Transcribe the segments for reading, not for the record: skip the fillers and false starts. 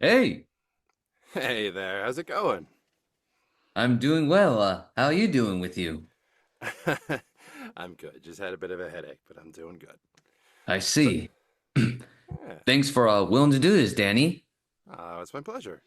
Hey, Hey there, how's it going? I'm doing well. How are you doing with you? I'm good. Just had a bit of a headache, but I'm doing good. I So, see. yeah, Thanks for willing to do this, Danny. it's my pleasure.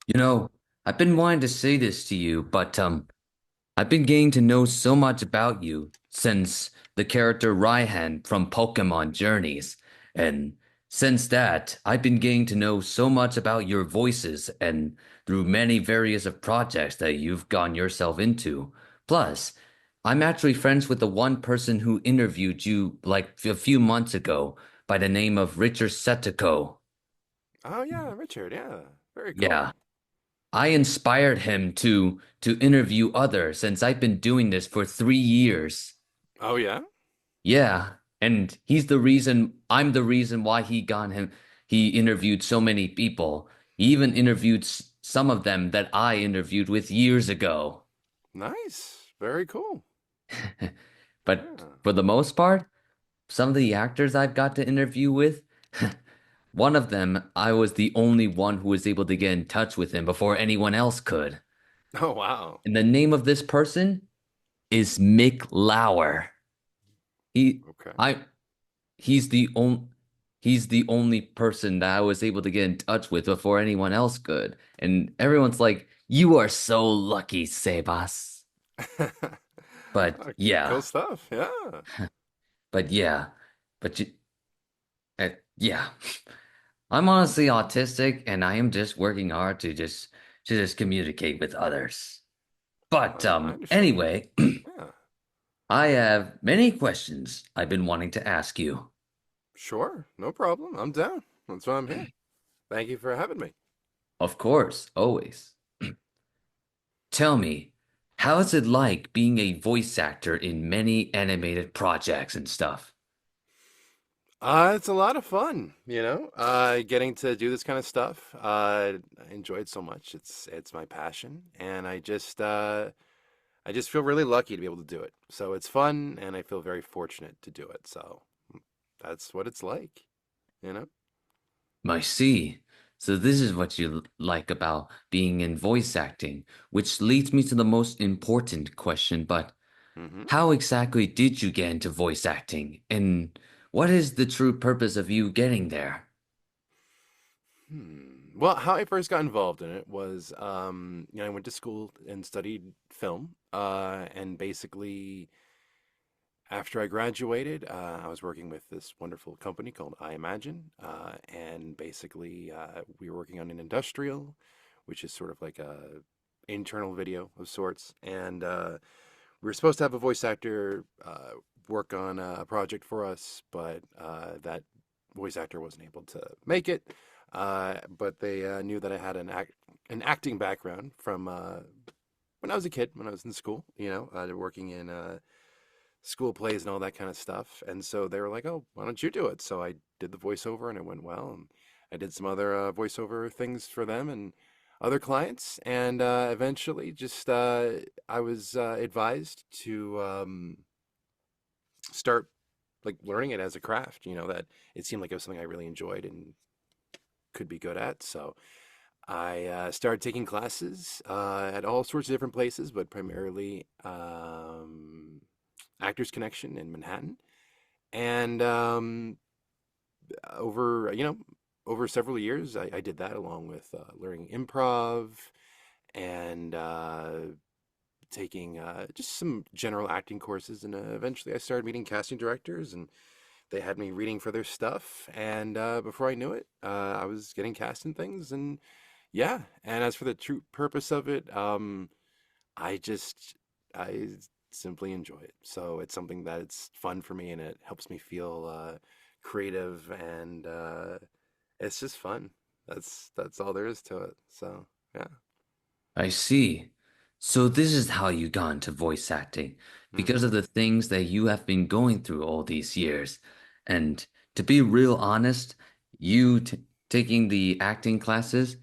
You know, I've been wanting to say this to you, but I've been getting to know so much about you since the character Raihan from Pokemon Journeys. And since that, I've been getting to know so much about your voices and through many various of projects that you've gone yourself into. Plus, I'm actually friends with the one person who interviewed you like a few months ago by the name of Richard Setiko. Oh yeah, Richard, yeah. Very cool. Yeah. I inspired him to interview others since I've been doing this for 3 years. Oh yeah? Yeah, and I'm the reason why he interviewed so many people. He even interviewed some of them that I interviewed with years ago. Nice. Very cool. But Yeah. for the most part, some of the actors I've got to interview with, one of them, I was the only one who was able to get in touch with him before anyone else could. Oh wow. And the name of this person is Mick Lauer. He, Okay. I, he's the only, he's the only person that I was able to get in touch with before anyone else could. And everyone's like, "You are so lucky, Sebas." But Okay, cool yeah, stuff. Yeah. but yeah, but yeah. I'm honestly autistic, and I am just working hard to just communicate with others. But I understand. anyway, Yeah. I have many questions I've been wanting to ask you. Sure. No problem. I'm down. That's why I'm here. Thank you for having me. Of course, always. Tell me, how is it like being a voice actor in many animated projects and stuff? It's a lot of fun, getting to do this kind of stuff. I enjoy it so much. It's my passion, and I just feel really lucky to be able to do it. So it's fun, and I feel very fortunate to do it. So that's what it's like, you know? I see. So this is what you like about being in voice acting, which leads me to the most important question, but hmm how exactly did you get into voice acting? And what is the true purpose of you getting there? Well, how I first got involved in it was, I went to school and studied film, and basically after I graduated, I was working with this wonderful company called I Imagine, and basically we were working on an industrial, which is sort of like a internal video of sorts, and we were supposed to have a voice actor work on a project for us, but that voice actor wasn't able to make it. But they knew that I had an acting background from when I was a kid, when I was in school, working in school plays and all that kind of stuff. And so they were like, "Oh, why don't you do it?" So I did the voiceover, and it went well. And I did some other voiceover things for them and other clients. And eventually, just I was advised to start like learning it as a craft. That it seemed like it was something I really enjoyed and could be good at. So I started taking classes at all sorts of different places, but primarily Actors Connection in Manhattan. And over over several years, I did that along with learning improv and taking just some general acting courses. And eventually, I started meeting casting directors, and they had me reading for their stuff. And before I knew it, I was getting cast in things. And yeah, and as for the true purpose of it, I just I simply enjoy it. So it's something that it's fun for me, and it helps me feel creative, and it's just fun. That's all there is to it. So yeah. I see. So this is how you got into voice acting, because hmm of the things that you have been going through all these years. And to be real honest, you t taking the acting classes,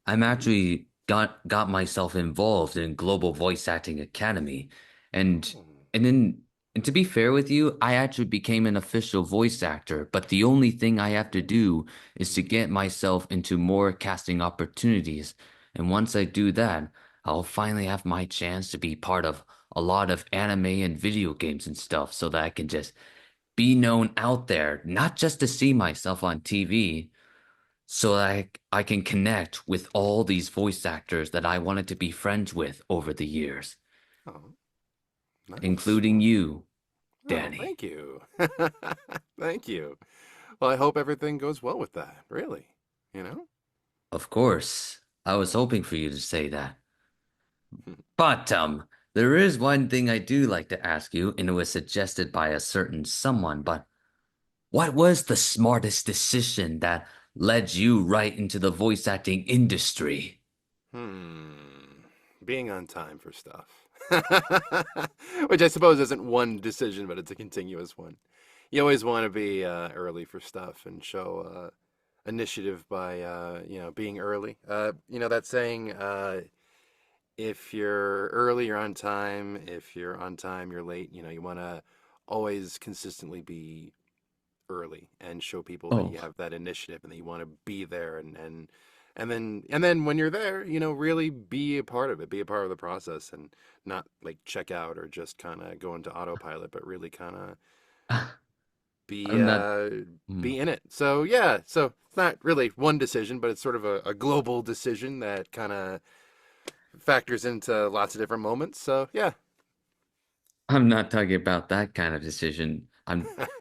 I'm hmm actually got myself involved in Global Voice Acting Academy. And Oh. and then And to be fair with you, I actually became an official voice actor, but the only thing I have to do is to get myself into more casting opportunities. And once I do that, I'll finally have my chance to be part of a lot of anime and video games and stuff so that I can just be known out there, not just to see myself on TV, so that I can connect with all these voice actors that I wanted to be friends with over the years, Oh, nice. including you, Oh, Danny. thank you. Thank you. Well, I hope everything goes well with that, really. You know? Of course, I was hoping for you to say that. But there is one thing I do like to ask you, and it was suggested by a certain someone, but what was the smartest decision that led you right into the voice acting industry? Hmm. Being on time for stuff. Which I suppose isn't one decision, but it's a continuous one. You always want to be early for stuff and show initiative by being early. That saying, if you're early, you're on time. If you're on time, you're late. You want to always consistently be early and show people that Oh, you have that initiative and that you want to be there and then when you're there, really be a part of it, be a part of the process and not like check out or just kind of go into autopilot, but really kind of be I'm not. uh Hmm. be in it. So yeah, so it's not really one decision, but it's sort of a global decision that kind of factors into lots of different moments. So yeah. I'm not talking about that kind of decision.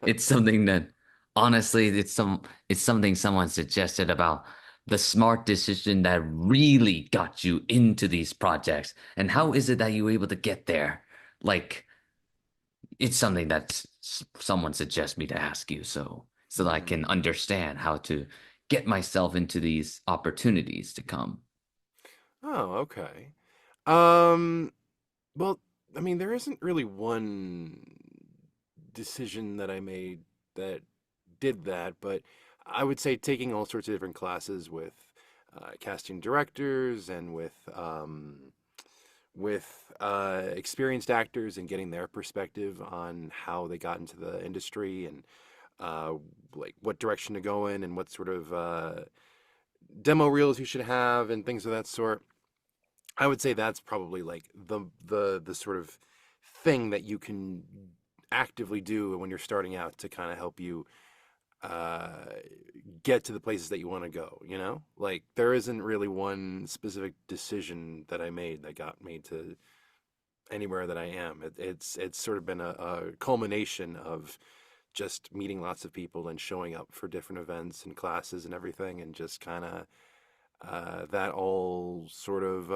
It's something that honestly, it's something someone suggested about the smart decision that really got you into these projects. And how is it that you were able to get there? Like, it's something that someone suggests me to ask you so that I can Hmm. understand how to get myself into these opportunities to come. Oh, okay. Um, well, I mean, there isn't really one decision that I made that did that, but I would say taking all sorts of different classes with casting directors and with experienced actors and getting their perspective on how they got into the industry and uh, like what direction to go in and what sort of demo reels you should have and things of that sort. I would say that's probably like the sort of thing that you can actively do when you're starting out to kind of help you uh, get to the places that you want to go. Like there isn't really one specific decision that I made that got me to anywhere that I am. It's sort of been a culmination of just meeting lots of people and showing up for different events and classes and everything, and just kind of that all sort of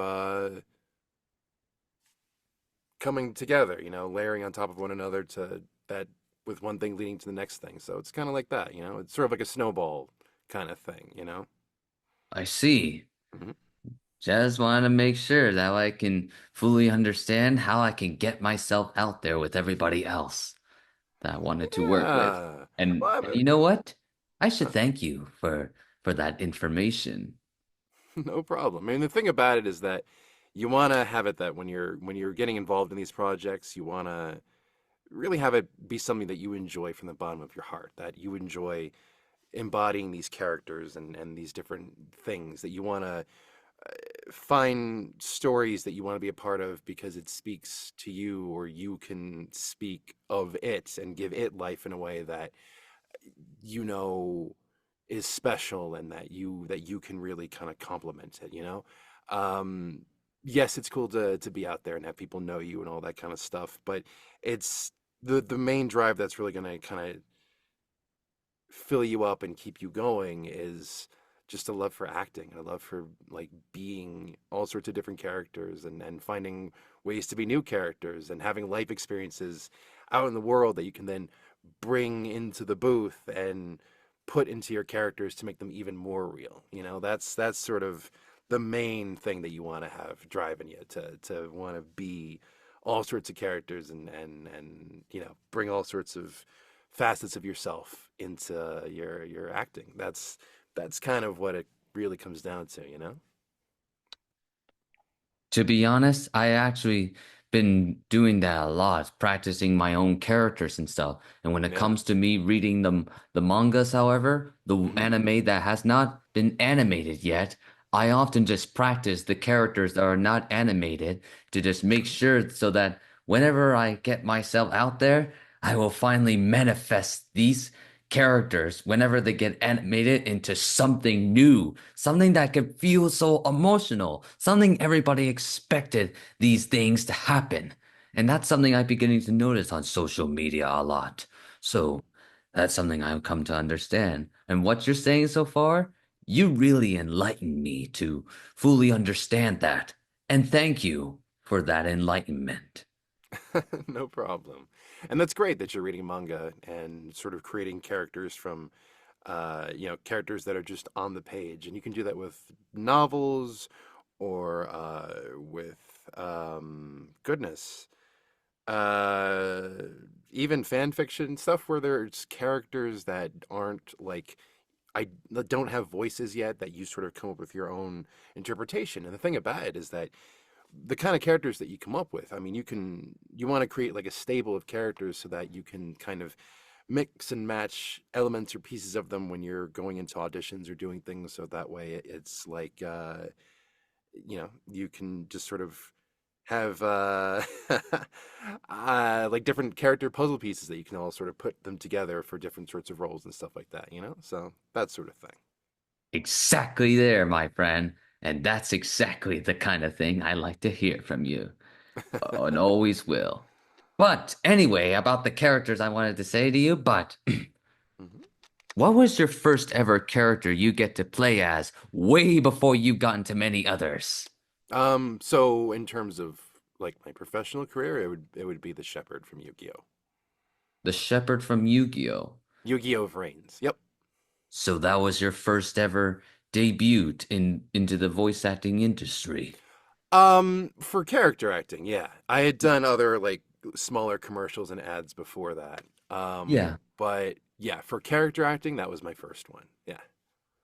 coming together, layering on top of one another to that with one thing leading to the next thing. So it's kind of like that, it's sort of like a snowball kind of thing. I see. Hmm. Just want to make sure that I can fully understand how I can get myself out there with everybody else that I wanted to work with. Yeah. And, Well, and you know what? I should huh, thank you for that information. no problem. I mean, the thing about it is that you want to have it that when you're getting involved in these projects, you want to really have it be something that you enjoy from the bottom of your heart, that you enjoy embodying these characters and these different things that you want to find stories that you want to be a part of because it speaks to you or you can speak of it and give it life in a way that you know is special and that you can really kind of complement it. um yes, it's cool to be out there and have people know you and all that kind of stuff, but it's the main drive that's really going to kind of fill you up and keep you going is just a love for acting and a love for like being all sorts of different characters and finding ways to be new characters and having life experiences out in the world that you can then bring into the booth and put into your characters to make them even more real. That's sort of the main thing that you want to have driving you to want to be all sorts of characters and bring all sorts of facets of yourself into your acting. That's kind of what it really comes down to. To be honest, I actually been doing that a lot, practicing my own characters and stuff. And when it Yeah. comes to me reading the mangas, however, the Hmm. anime that has not been animated yet, I often just practice the characters that are not animated to just make sure so that whenever I get myself out there, I will finally manifest these characters whenever they get animated into something new, something that can feel so emotional, something everybody expected these things to happen. And that's something I'm beginning to notice on social media a lot. So that's something I've come to understand. And what you're saying so far, you really enlightened me to fully understand that. And thank you for that enlightenment. No problem. And that's great that you're reading manga and sort of creating characters from, characters that are just on the page. And you can do that with novels or with, goodness, uh, even fan fiction stuff where there's characters that aren't like, that don't have voices yet, that you sort of come up with your own interpretation. And the thing about it is that the kind of characters that you come up with, I mean, you want to create like a stable of characters so that you can kind of mix and match elements or pieces of them when you're going into auditions or doing things. So that way it's like, you can just sort of have like different character puzzle pieces that you can all sort of put them together for different sorts of roles and stuff like that, so that sort of thing. Exactly there, my friend. And that's exactly the kind of thing I like to hear from you. And always will. But anyway, about the characters I wanted to say to you, but Hmm. what was your first ever character you get to play as way before you got into many others? So in terms of like my professional career, it would be the Shepherd from Yu-Gi-Oh. The Shepherd from Yu-Gi-Oh! Yu-Gi-Oh! Vrains. Yep. So that was your first ever debut into the voice acting industry. For character acting, yeah. I had done other like smaller commercials and ads before that. Yeah, But yeah, for character acting, that was my first one. Yeah.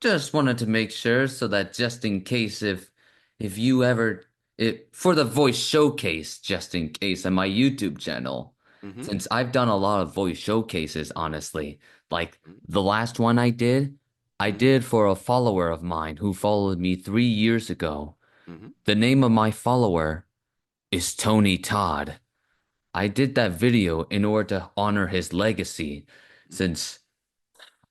just wanted to make sure so that just in case if you ever it for the voice showcase, just in case on my YouTube channel, Mm-hmm. since I've done a lot of voice showcases, honestly, like Mm-hmm. the last one I Mm-hmm. did for a follower of mine who followed me 3 years ago. Mm-hmm. The name of my follower is Tony Todd. I did that video in order to honor his legacy, since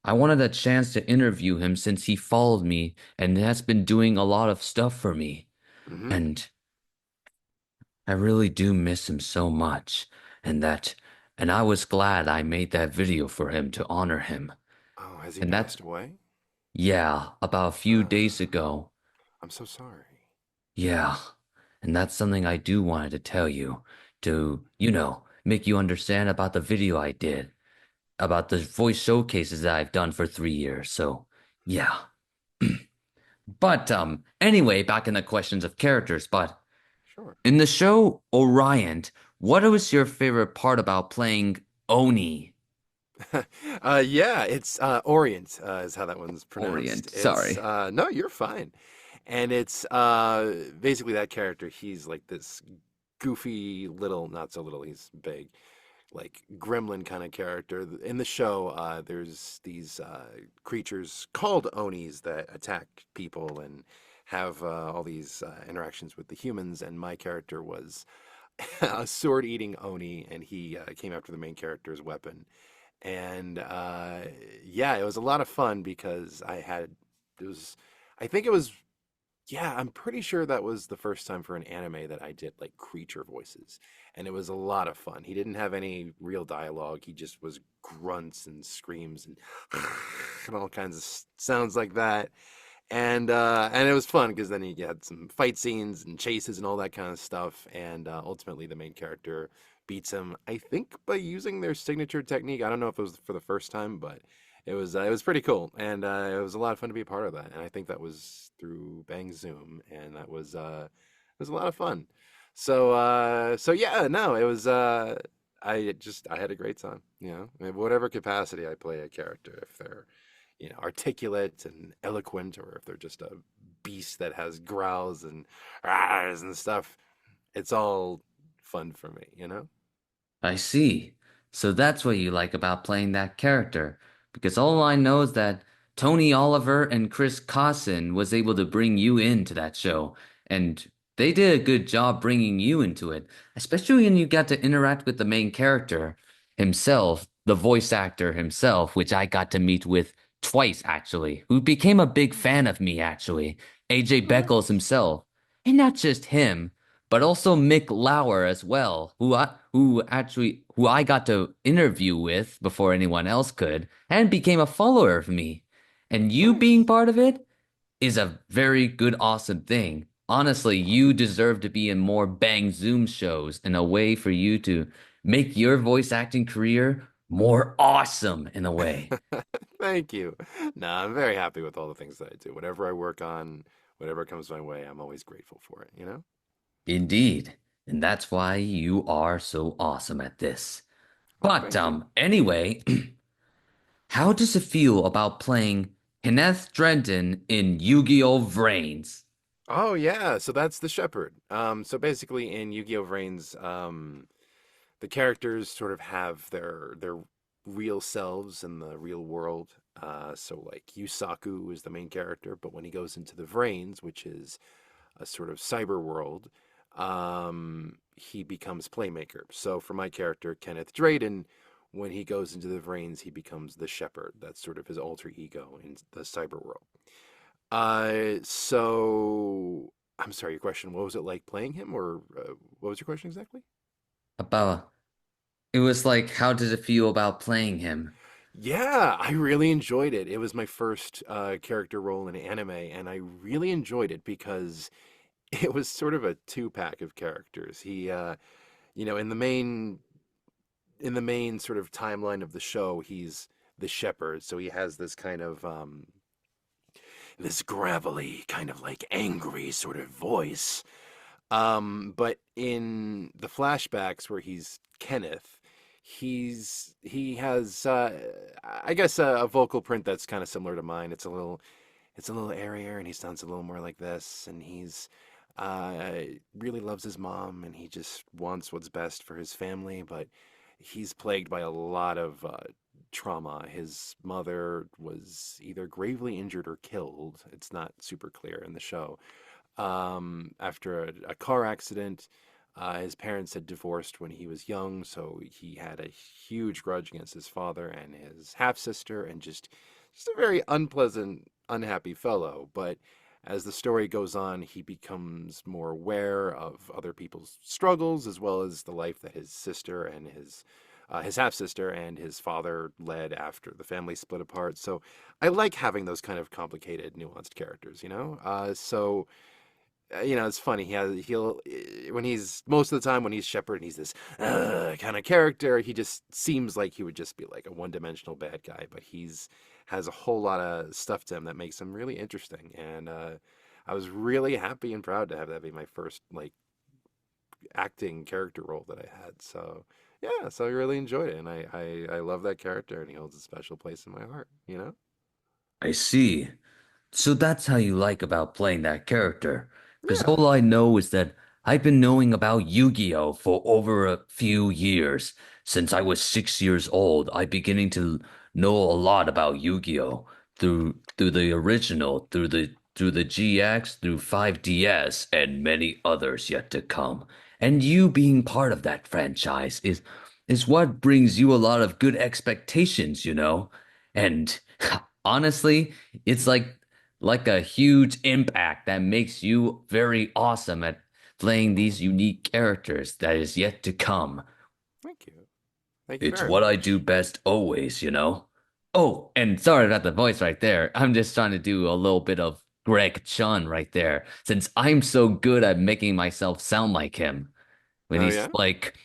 I wanted a chance to interview him since he followed me and has been doing a lot of stuff for me. Mm-hmm. And I really do miss him so much. And and I was glad I made that video for him to honor him. Oh, has he And passed away? yeah, about a few days Uh, ago. I'm so sorry. Yeah. And that's something I do wanted to tell you to, make you understand about the video I did, about the voice showcases that I've done for 3 years. So, yeah. But anyway, back in the questions of characters, but Sure. in the show Orion, what was your favorite part about playing Oni? Yeah, it's Orient is how that one's pronounced. Orient, It's sorry. no, you're fine. And it's basically that character. He's like this goofy little, not so little, he's big, like gremlin kind of character. In the show, there's these creatures called Onis that attack people and have all these interactions with the humans. And my character was a sword-eating Oni, and he came after the main character's weapon. And yeah, it was a lot of fun because it was, I think it was, yeah, I'm pretty sure that was the first time for an anime that I did like creature voices. And it was a lot of fun. He didn't have any real dialogue. He just was grunts and screams and, and all kinds of sounds like that. And it was fun because then you had some fight scenes and chases and all that kind of stuff. And ultimately, the main character beats him, I think, by using their signature technique. I don't know if it was for the first time, but it was pretty cool, and it was a lot of fun to be a part of that. And I think that was through Bang Zoom, and it was a lot of fun. So yeah, no, it was. I had a great time. In whatever capacity I play a character, if they're articulate and eloquent, or if they're just a beast that has growls and rahs and stuff. It's all fun for me, you know? I see. So that's what you like about playing that character. Because all I know is that Tony Oliver and Chris Cossin was able to bring you into that show. And they did a good job bringing you into it, especially when you got to interact with the main character himself, the voice actor himself, which I got to meet with twice actually, who became a big fan of me actually, AJ Oh, Beckles nice. himself. And not just him, but also Mick Lauer as well, who I got to interview with before anyone else could, and became a follower of me. And you being Nice. part of it is a very good, awesome thing. Honestly, you deserve to be in more Bang Zoom shows in a way for you to make your voice acting career more awesome in a way. Thank you. No, I'm very happy with all the things that I do. Whatever I work on, whatever comes my way, I'm always grateful for it, you know? Indeed. And that's why you are so awesome at this. Oh, But thank you. anyway, how does it feel about playing Kenneth Drenton in Yu-Gi-Oh! Vrains? Oh yeah, so that's the shepherd. So basically in Yu-Gi-Oh! Vrains, the characters sort of have their real selves in the real world. So like Yusaku is the main character, but when he goes into the Vrains, which is a sort of cyber world, he becomes Playmaker. So for my character, Kenneth Drayden, when he goes into the Vrains, he becomes the Shepherd. That's sort of his alter ego in the cyber world. So I'm sorry, your question, what was it like playing him, or what was your question exactly? About it was like, how did it feel about playing him? Yeah, I really enjoyed it. It was my first character role in anime, and I really enjoyed it because it was sort of a two-pack of characters. You know, in the main sort of timeline of the show, he's the shepherd, so he has this kind of this gravelly, kind of like angry sort of voice. But in the flashbacks where he's Kenneth, he has I guess a vocal print that's kind of similar to mine. It's a little airier, and he sounds a little more like this, and he's uh really loves his mom, and he just wants what's best for his family, but he's plagued by a lot of trauma. His mother was either gravely injured or killed. It's not super clear in the show. After a car accident, his parents had divorced when he was young, so he had a huge grudge against his father and his half sister, and just a very unpleasant, unhappy fellow. But as the story goes on, he becomes more aware of other people's struggles, as well as the life that his sister and his half sister and his father led after the family split apart. So I like having those kind of complicated, nuanced characters, you know? You know, it's funny. When he's most of the time when he's Shepard and he's this kind of character, he just seems like he would just be like a one-dimensional bad guy, but he's has a whole lot of stuff to him that makes him really interesting. And I was really happy and proud to have that be my first like acting character role that I had. So yeah, so I really enjoyed it, and I love that character, and he holds a special place in my heart. You know? I see. So that's how you like about playing that character. Because Yeah. all I know is that I've been knowing about Yu-Gi-Oh! For over a few years. Since I was 6 years old, I'm beginning to know a lot about Yu-Gi-Oh! Through the original, through the GX, through 5DS, and many others yet to come. And you being part of that franchise is what brings you a lot of good expectations, you know? And honestly, it's like a huge impact that makes you very awesome at playing these unique characters that is yet to come. Thank you. Thank you It's very what I do much. best always, you know? Oh, and sorry about the voice right there. I'm just trying to do a little bit of Greg Chun right there, since I'm so good at making myself sound like him. When Oh he's yeah. like,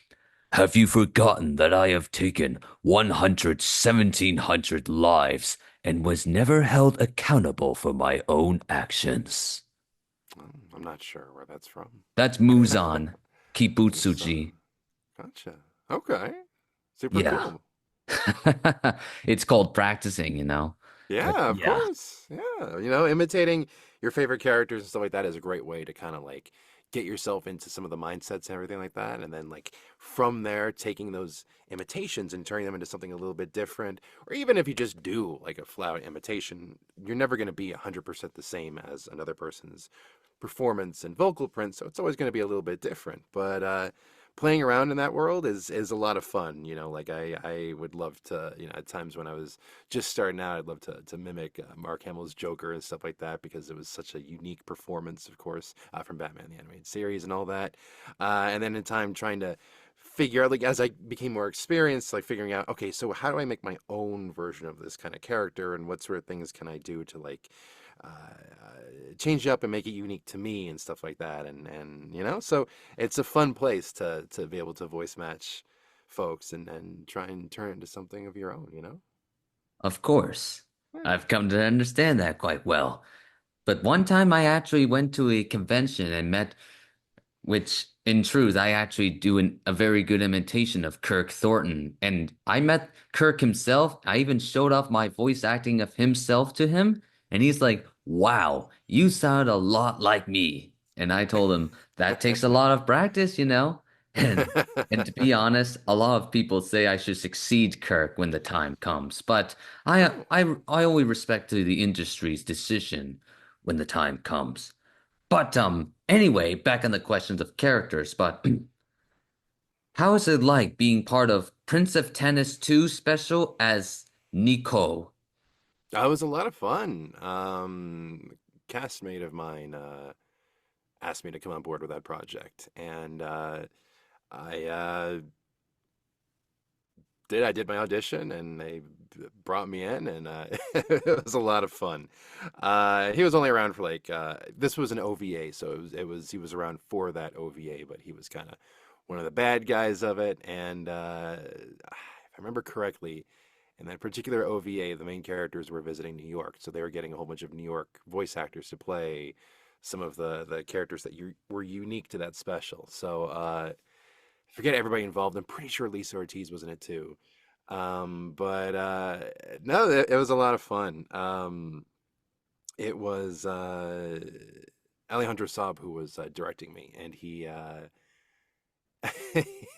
have you forgotten that I have taken 1,700 lives and was never held accountable for my own actions? I'm not sure where that's from. That's Muzan Kibutsuji. Busan. Gotcha. Okay. Super Yeah. cool. It's called practicing, you know. But Yeah, of yeah, course. Yeah. You know, imitating your favorite characters and stuff like that is a great way to kind of like get yourself into some of the mindsets and everything like that, and then like from there taking those imitations and turning them into something a little bit different. Or even if you just do like a flat imitation, you're never going to be 100% the same as another person's performance and vocal print, so it's always going to be a little bit different. But playing around in that world is a lot of fun. Like I would love to, at times when I was just starting out, I'd love to mimic Mark Hamill's Joker and stuff like that because it was such a unique performance, of course, from Batman the Animated Series and all that. And then in time, trying to figure out, like, as I became more experienced, like figuring out, okay, so how do I make my own version of this kind of character, and what sort of things can I do to like change it up and make it unique to me and stuff like that. And so it's a fun place to be able to voice match folks and try and turn it into something of your own. Of course. Yeah. I've come to understand that quite well. But one time I actually went to a convention and met, which in truth, I actually do a very good imitation of Kirk Thornton. And I met Kirk himself. I even showed off my voice acting of himself to him. And he's like, wow, you sound a lot like me. And I told him that takes a lot of practice, you know? And and to be honest, a lot of people say I should succeed Kirk when the time comes. But Oh. I only respect to the industry's decision when the time comes. But anyway, back on the questions of characters, but how is it like being part of Prince of Tennis 2 special as Nico? That was a lot of fun. Castmate of mine asked me to come on board with that project, and I I did my audition, and they brought me in, and it was a lot of fun. He was only around for like this was an OVA, so it was he was around for that OVA, but he was kind of one of the bad guys of it. And if I remember correctly, in that particular OVA, the main characters were visiting New York, so they were getting a whole bunch of New York voice actors to play some of the characters that were unique to that special. So forget everybody involved. I'm pretty sure Lisa Ortiz was in it too. But no, it was a lot of fun. It was Alejandro Saab who was directing me, and he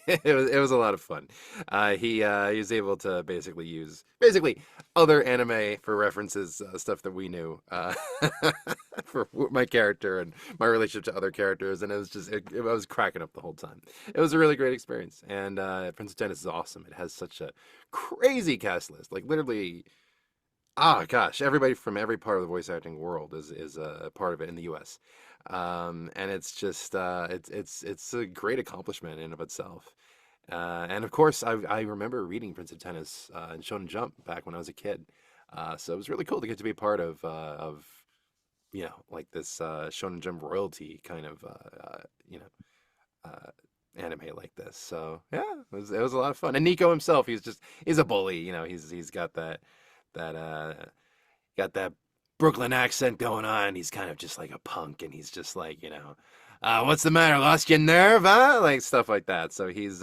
it was a lot of fun. He was able to basically use other anime for references, stuff that we knew for my character and my relationship to other characters, and it was just I was cracking up the whole time. It was a really great experience, and Prince of Tennis is awesome. It has such a crazy cast list, like literally. Ah, gosh, everybody from every part of the voice acting world is a part of it in the U.S. And it's just it's a great accomplishment in and of itself. And of course, I remember reading Prince of Tennis and Shonen Jump back when I was a kid. So it was really cool to get to be a part of like this Shonen Jump royalty kind of uh, anime like this. So yeah, it was a lot of fun. And Nico himself, he's a bully. He's got that Brooklyn accent going on. He's kind of just like a punk, and he's just like, what's the matter? Lost your nerve, huh? Like stuff like that. So this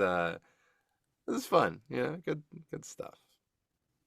is fun. Good stuff.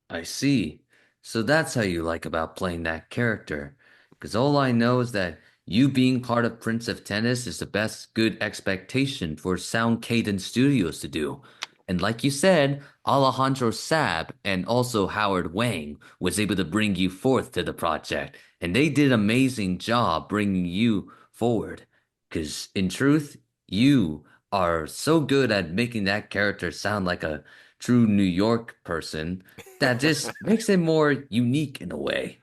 I see. So that's how you like about playing that character. Because all I know is that you being part of Prince of Tennis is the best good expectation for Sound Cadence Studios to do. And like you said, Alejandro Sab and also Howard Wang was able to bring you forth to the project. And they did amazing job bringing you forward. Because in truth, you are so good at making that character sound like a true New York person that just makes it more unique in a way.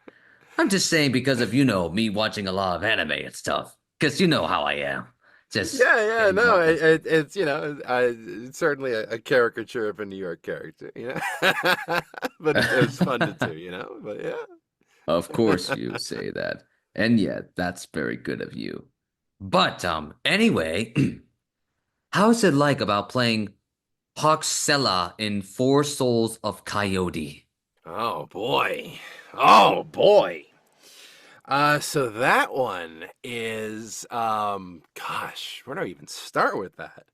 I'm just saying because of, me watching a lot of anime and stuff. Because you know how I am. Just Yeah, yeah, getting no, more. it's certainly a caricature of a New York character. But it's fun to do. But Of course yeah. you say that. And yeah, that's very good of you. But anyway, how's it like about playing Hoxella in Four Souls of Coyote? Oh boy. Oh boy. So that one is, gosh, where do I even start with that?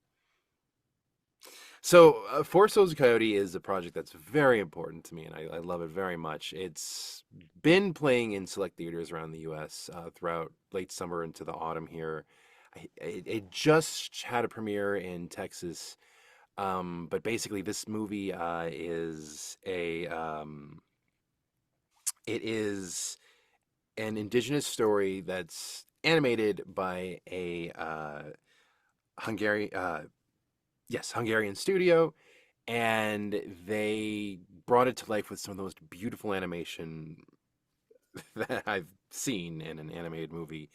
So, Four Souls of Coyote is a project that's very important to me, and I love it very much. It's been playing in select theaters around the U.S. Throughout late summer into the autumn here. it just had a premiere in Texas. But basically, this movie it is an indigenous story that's animated by a Hungarian Hungarian studio, and they brought it to life with some of the most beautiful animation that I've seen in an animated movie.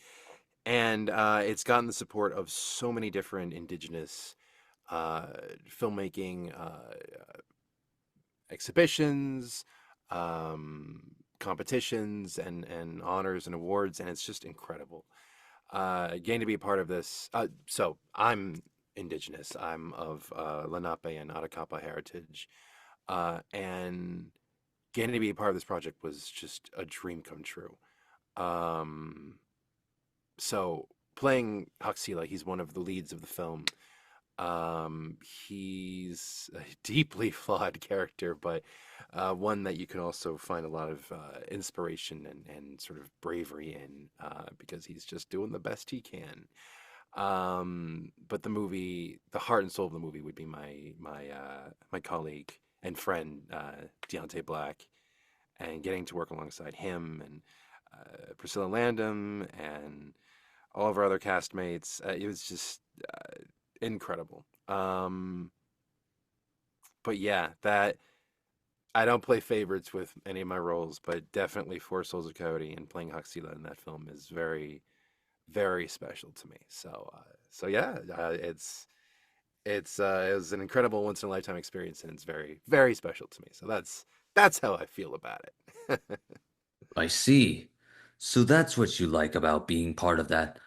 And it's gotten the support of so many different indigenous uh, filmmaking exhibitions, um, competitions, and honors and awards, and it's just incredible. Getting to be a part of this. So I'm indigenous. I'm of Lenape and Atakapa heritage, and getting to be a part of this project was just a dream come true. Um, so playing Huxila, he's one of the leads of the film. He's a deeply flawed character, but one that you can also find a lot of inspiration and sort of bravery in because he's just doing the best he can. But the movie, the heart and soul of the movie, would be my colleague and friend Deontay Black, and getting to work alongside him and Priscilla Landum and all of our other castmates. It was just incredible. But yeah, that I don't play favorites with any of my roles, but definitely for Souls of Coyote and playing Huxila in that film is very, very special to me. So yeah, it was an incredible once in a lifetime experience, and it's very, very special to me. So that's how I feel about it. I see. So that's what you like about being part of that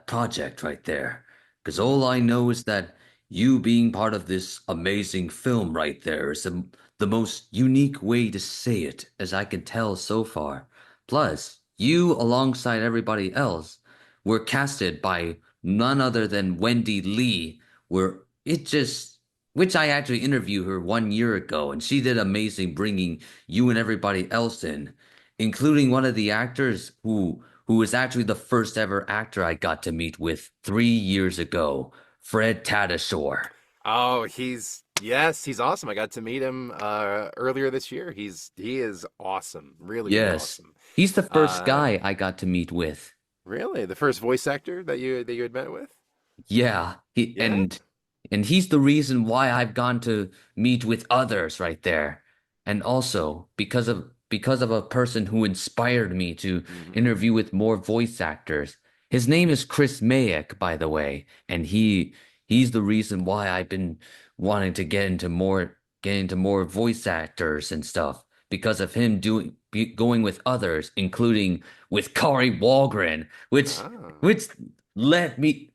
project right there. Because Hmm. all I know is that you being part of this amazing film right there is the most unique way to say it as I can tell so far. Plus, you alongside everybody else were casted by none other than Wendy Lee, where it just which I actually interviewed her 1 year ago, and she did amazing bringing you and everybody else in, including one of the actors who was actually the first ever actor I got to meet with 3 years ago, Fred Tatasciore. Oh, he's awesome. I got to meet him earlier this year. He is awesome, really, really Yes, awesome. he's the first Uh, guy I got to meet with. really, the first voice actor that you had met with? Yeah, he Yeah. and he's the reason why I've gone to meet with others right there. And also because of a person who inspired me to Hmm. interview with more voice actors. His name is Chris Mayak, by the way, and he's the reason why I've been wanting to get into more voice actors and stuff because of him going with others, including with Kari Walgren, which Ah, which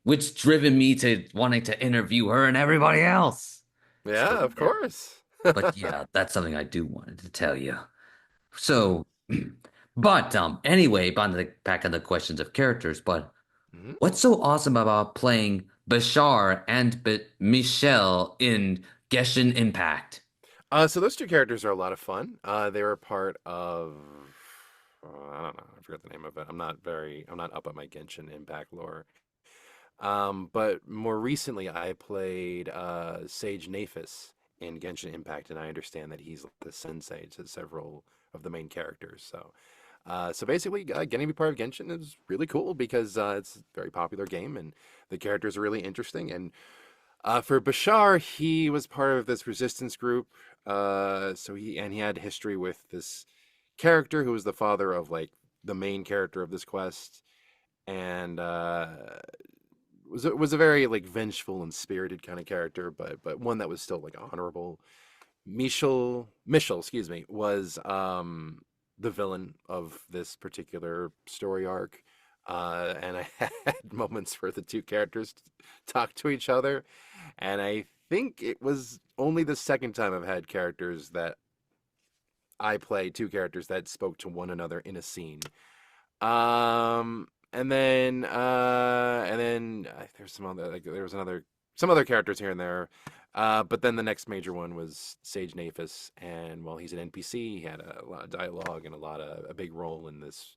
which driven me to wanting to interview her and everybody else. yeah, So of yeah, course. but yeah, that's something I do wanted to tell you. Hmm. So, but anyway, back on the questions of characters. But Hmm. what's so awesome about playing Bashar and Michelle in Genshin Impact? So those two characters are a lot of fun. They were part of I don't know, I forgot the name of it. I'm not up on my Genshin Impact lore. But more recently, I played Sage Naphis in Genshin Impact, and I understand that he's the sensei to several of the main characters. So basically, getting to be part of Genshin is really cool because it's a very popular game, and the characters are really interesting. And for Bashar, he was part of this resistance group. He had history with this character who was the father of like the main character of this quest, and was a very like vengeful and spirited kind of character, but one that was still like honorable. Michel, excuse me, was the villain of this particular story arc. And I had moments where the two characters talked to each other, and I think it was only the second time I've had characters that I play two characters that spoke to one another in a scene. There's some other like there was another some other characters here and there. But then the next major one was Sage Naphis, and while he's an NPC, he had a lot of dialogue and a big role in this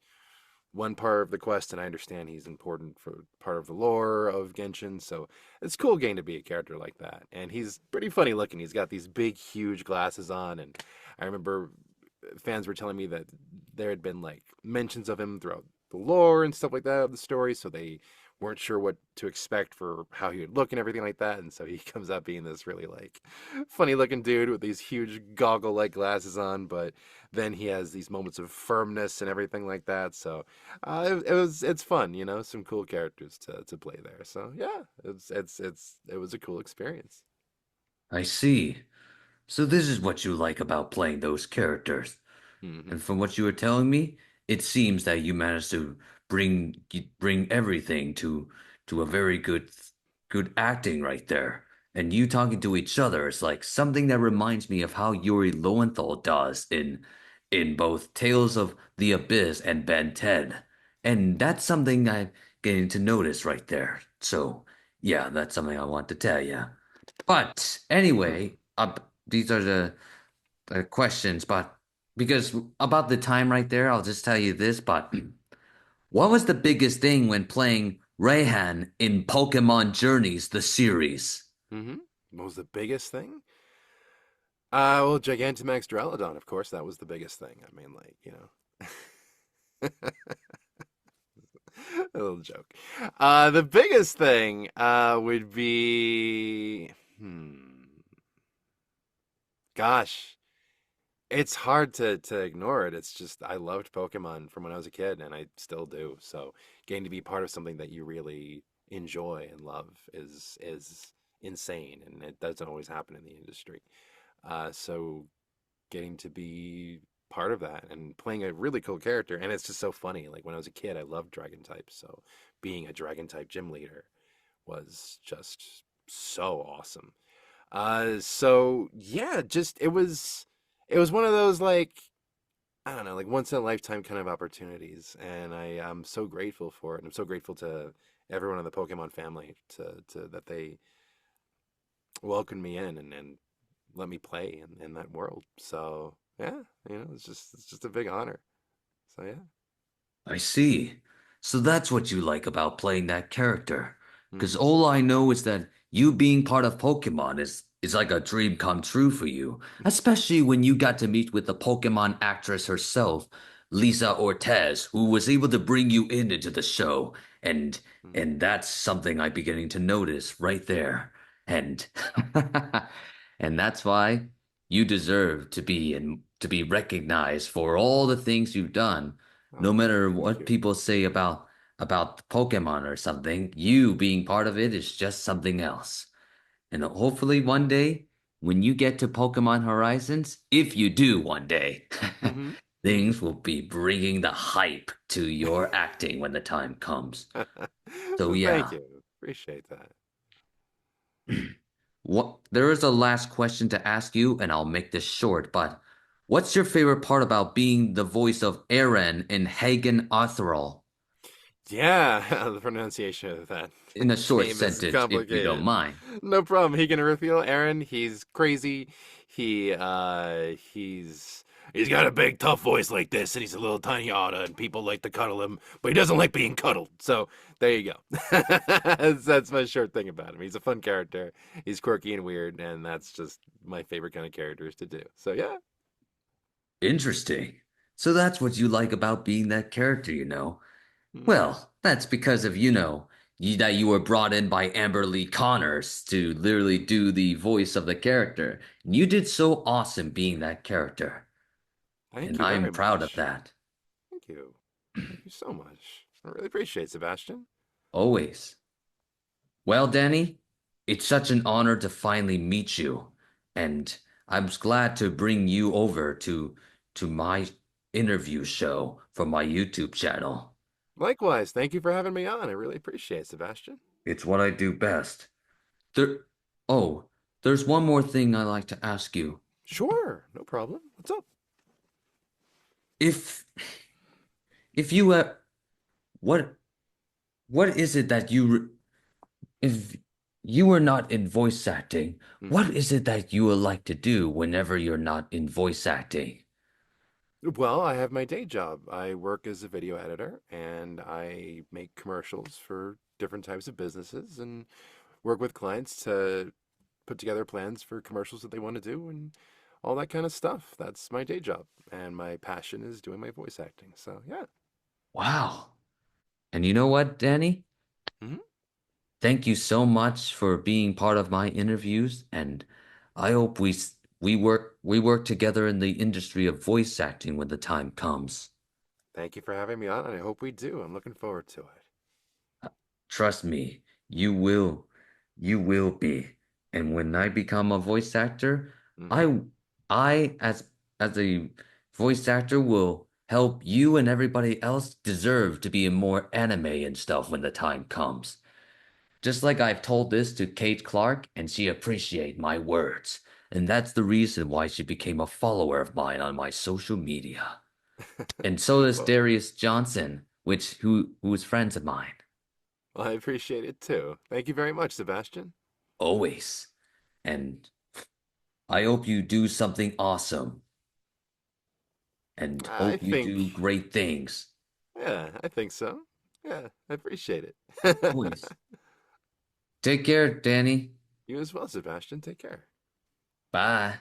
one part of the quest, and I understand he's important for part of the lore of Genshin. So it's cool getting to be a character like that. And he's pretty funny looking. He's got these big, huge glasses on, and I remember fans were telling me that there had been like mentions of him throughout the lore and stuff like that of the story, so they weren't sure what to expect for how he would look and everything like that. And so he comes out being this really like funny looking dude with these huge goggle like glasses on, but then he has these moments of firmness and everything like that. So it's fun, you know, some cool characters to play there. So yeah, it was a cool experience. I see. So this is what you like about playing those characters. Hmm. And from what you were telling me, it seems that you managed to bring everything to a very good acting right there. And you talking to each other is like something that reminds me of how Yuri Lowenthal does in both Tales of the Abyss and Ben 10. And that's something I'm getting to notice right there. So yeah, that's something I want to tell you. But anyway, these are the questions, but because about the time right there, I'll just tell you this, but what was the biggest thing when playing Raihan in Pokemon Journeys, the series? Hmm. What was the biggest thing? Well, Gigantamax Duraludon, of course, that was the biggest thing. I mean, like, you know, a little joke. The biggest thing would be, gosh, it's hard to ignore it. It's just I loved Pokemon from when I was a kid, and I still do. So getting to be part of something that you really enjoy and love is insane, and it doesn't always happen in the industry. So getting to be part of that and playing a really cool character, and it's just so funny. Like when I was a kid, I loved Dragon types, so being a Dragon type gym leader was just so awesome. So yeah, just it was one of those like I don't know, like once in a lifetime kind of opportunities, and I'm so grateful for it. And I'm so grateful to everyone in the Pokemon family to that they welcomed me in and let me play in that world. So yeah, you know, it's just a big honor. So yeah. I see. So that's what you like about playing that character. Because Hmm. all I know is that you being part of Pokemon is like a dream come true for you, especially when you got to meet with the Pokemon actress herself, Lisa Ortez, who was able to bring you into the show. And Hmm. and that's something I'm beginning to notice right there. And and that's why you deserve to be recognized for all the things you've done no Oh, matter thank what you. people say about Pokemon or something, you being part of it is just something else. And hopefully one day, when you get to Pokemon Horizons, if you do one day, Hmm. Hmm. things will be bringing the hype to your acting when the time comes. So Well, thank yeah, you. Appreciate that. what there is a last question to ask you, and I'll make this short, but what's your favorite part about being the voice of Eren in Hagen Arthurol? Yeah, the pronunciation of that In a short name is sentence, if you don't complicated. mind. No problem. He can reveal Aaron. He's crazy. He's got a big tough voice like this, and he's a little tiny otter, and people like to cuddle him, but he doesn't like being cuddled. So there you go. That's my short thing about him. He's a fun character. He's quirky and weird, and that's just my favorite kind of characters to do. So yeah. Interesting. So that's what you like about being that character, you know? Hmm. Well, that's because of, that you were brought in by Amber Lee Connors to literally do the voice of the character. And you did so awesome being that character. Thank And you I'm very proud of much. that. Thank you. Thank you so much. I really appreciate it, Sebastian. Always. Well, Danny, it's such an honor to finally meet you. And I'm glad to bring you over to my interview show for my YouTube channel. Likewise, thank you for having me on. I really appreciate it, Sebastian. It's what I do best. There, oh, there's one more thing I like to ask you. Sure, no problem. What's up? If if you what what is it that if you were not in voice acting, what Hmm. is it that you would like to do whenever you're not in voice acting? Well, I have my day job. I work as a video editor and I make commercials for different types of businesses and work with clients to put together plans for commercials that they want to do and all that kind of stuff. That's my day job. And my passion is doing my voice acting. So, yeah. Wow. And you know what, Danny? Hmm. Thank you so much for being part of my interviews, and I hope we work together in the industry of voice acting when the time comes. Thank you for having me on, and I hope we do. I'm looking forward to it. Trust me, you will. You will be. And when I become a voice actor, Hmm. I I as a voice actor will help you and everybody else deserve to be in more anime and stuff when the time comes. Just like I've told this to Kate Clark, and she appreciated my words. And that's the reason why she became a follower of mine on my social media. And so does Well, Darius Johnson, who's friends of mine. I appreciate it too. Thank you very much, Sebastian. Always. And I hope you do something awesome and I hope you think, do great things. yeah, I think so. Yeah, I appreciate it. Always. Take care, Danny. You as well, Sebastian. Take care. Bye.